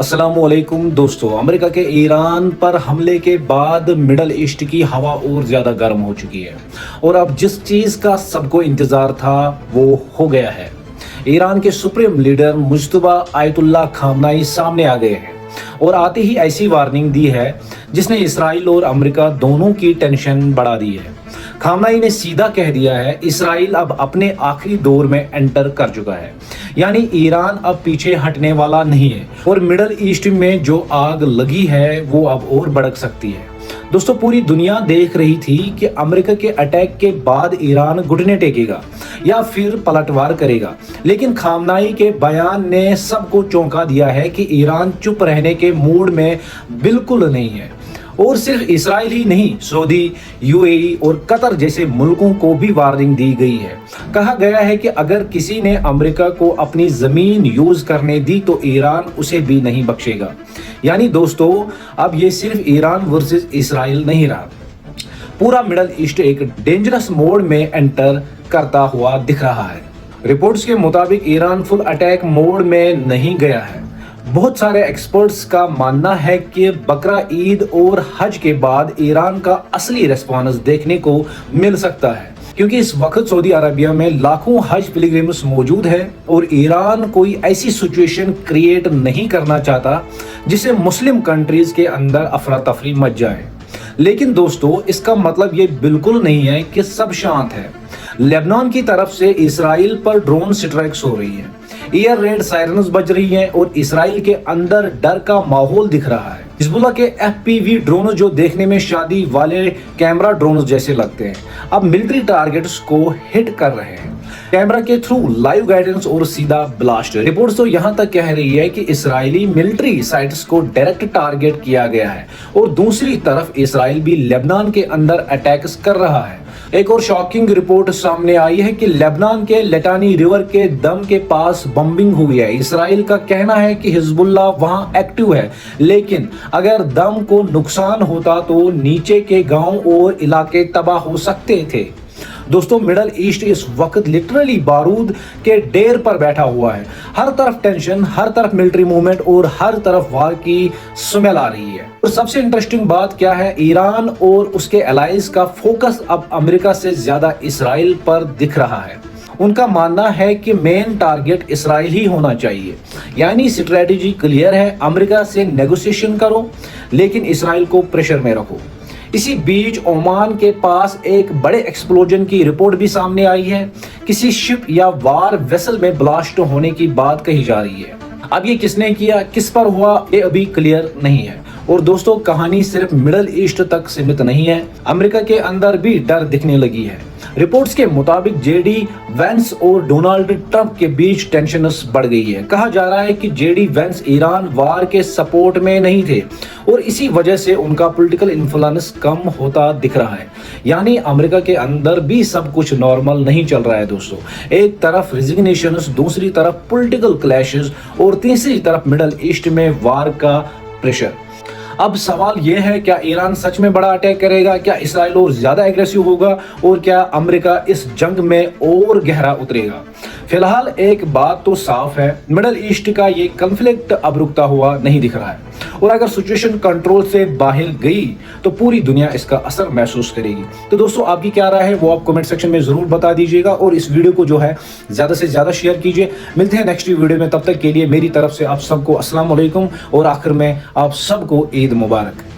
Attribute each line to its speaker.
Speaker 1: अस्सलाम वालेकुम दोस्तों। अमेरिका के ईरान पर हमले के बाद मिडल ईस्ट की हवा और ज़्यादा गर्म हो चुकी है और अब जिस चीज़ का सबको इंतज़ार था वो हो गया है। ईरान के supreme leader Mojtaba Ayatollah Khamenei सामने आ गए हैं और आते ही ऐसी वार्निंग दी है जिसने इसराइल और अमेरिका दोनों की टेंशन बढ़ा दी है। खामनाई ने सीधा कह दिया है इसराइल अब अपने आखिरी दौर में एंटर कर चुका है, यानी ईरान अब पीछे हटने वाला नहीं है और मिडल ईस्ट में जो आग लगी है वो अब और भड़क सकती है। दोस्तों, पूरी दुनिया देख रही थी कि अमेरिका के अटैक के बाद ईरान घुटने टेकेगा या फिर पलटवार करेगा, लेकिन खामनाई के बयान ने सबको चौंका दिया है कि ईरान चुप रहने के मूड में बिल्कुल नहीं है। और सिर्फ इसराइल ही नहीं, सऊदी, यूएई और कतर जैसे मुल्कों को भी वार्निंग दी गई है। कहा गया है कि अगर किसी ने अमेरिका को अपनी जमीन यूज करने दी तो ईरान उसे भी नहीं बख्शेगा। यानी दोस्तों, अब ये सिर्फ ईरान वर्सेस इसराइल नहीं रहा, पूरा मिडल ईस्ट एक डेंजरस मोड में एंटर करता हुआ दिख रहा है। रिपोर्ट्स के मुताबिक ईरान फुल अटैक मोड में नहीं गया है। बहुत सारे एक्सपर्ट्स का मानना है कि बकरा ईद और हज के बाद ईरान का असली रिस्पॉन्स देखने को मिल सकता है, क्योंकि इस वक्त सऊदी अरबिया में लाखों हज पिलग्रिम्स मौजूद है और ईरान कोई ऐसी सिचुएशन क्रिएट नहीं करना चाहता जिससे मुस्लिम कंट्रीज के अंदर अफरा तफरी मच जाए। लेकिन दोस्तों, इसका मतलब ये बिल्कुल नहीं है कि सब शांत है। लेबनान की तरफ से इसराइल पर ड्रोन स्ट्राइक्स हो रही है, एयर रेड सायरन्स बज रही हैं और इसराइल के अंदर डर का माहौल दिख रहा है। हिजबुल्लाह के एफपीवी ड्रोन जो देखने में शादी वाले कैमरा ड्रोन जैसे लगते हैं, अब मिलिट्री टारगेट्स को हिट कर रहे हैं कैमरा के थ्रू लाइव गाइडेंस और सीधा ब्लास्ट। रिपोर्ट्स तो यहाँ तक कह रही है कि इसराइली मिलिट्री साइट्स को डायरेक्ट टारगेट किया गया है और दूसरी तरफ इसराइल भी लेबनान के अंदर अटैक्स कर रहा है। एक और शॉकिंग रिपोर्ट सामने आई है कि लेबनान के लेटानी रिवर के दम के पास बम्बिंग हुई है। इसराइल का कहना है कि हिजबुल्लाह वहां एक्टिव है, लेकिन अगर दम को नुकसान होता तो नीचे के गांव और इलाके तबाह हो सकते थे। दोस्तों, मिडल ईस्ट इस वक्त लिटरली बारूद के ढेर पर बैठा हुआ है। हर तरफ टेंशन, हर तरफ मिलिट्री मूवमेंट और हर तरफ वार की स्मेल आ रही है। और सबसे इंटरेस्टिंग बात क्या है, ईरान और उसके एलाइज का फोकस अब अमेरिका से ज्यादा इसराइल पर दिख रहा है। उनका मानना है कि मेन टारगेट इसराइल ही होना चाहिए, यानी स्ट्रेटेजी क्लियर है, अमेरिका से नेगोशिएशन करो लेकिन इसराइल को प्रेशर में रखो। इसी बीच ओमान के पास एक बड़े एक्सप्लोजन की रिपोर्ट भी सामने आई है। किसी शिप या वार वेसल में ब्लास्ट होने की बात कही जा रही है। अब ये किसने किया, किस पर हुआ, ये अभी क्लियर नहीं है। और दोस्तों, कहानी सिर्फ मिडल ईस्ट तक सीमित नहीं है, अमेरिका के अंदर भी डर दिखने लगी है। रिपोर्ट्स के मुताबिक जेडी वेंस और डोनाल्ड ट्रंप के बीच टेंशन बढ़ गई है। कहा जा रहा है कि जेडी वेंस ईरान वार के सपोर्ट में नहीं थे और इसी वजह से उनका पॉलिटिकल इन्फ्लुएंस कम होता दिख रहा है। यानी अमेरिका के अंदर भी सब कुछ नॉर्मल नहीं चल रहा है दोस्तों। एक तरफ रिजिग्नेशंस, दूसरी तरफ पॉलिटिकल क्लैशेस और तीसरी तरफ मिडल ईस्ट में वार का प्रेशर। अब सवाल यह है, क्या ईरान सच में बड़ा अटैक करेगा, क्या इसराइल और ज्यादा एग्रेसिव होगा और क्या अमेरिका इस जंग में और गहरा उतरेगा। फिलहाल एक बात तो साफ है, मिडल ईस्ट का ये कॉन्फ्लिक्ट अब रुकता हुआ नहीं दिख रहा है और अगर सिचुएशन कंट्रोल से बाहर गई तो पूरी दुनिया इसका असर महसूस करेगी। तो दोस्तों, आपकी क्या राय है वो आप कमेंट सेक्शन में जरूर बता दीजिएगा और इस वीडियो को जो है ज्यादा से ज्यादा शेयर कीजिए। मिलते हैं नेक्स्ट वीडियो में, तब तक के लिए मेरी तरफ से आप सबको अस्सलाम वालेकुम और आखिर में आप सबको ईद मुबारक।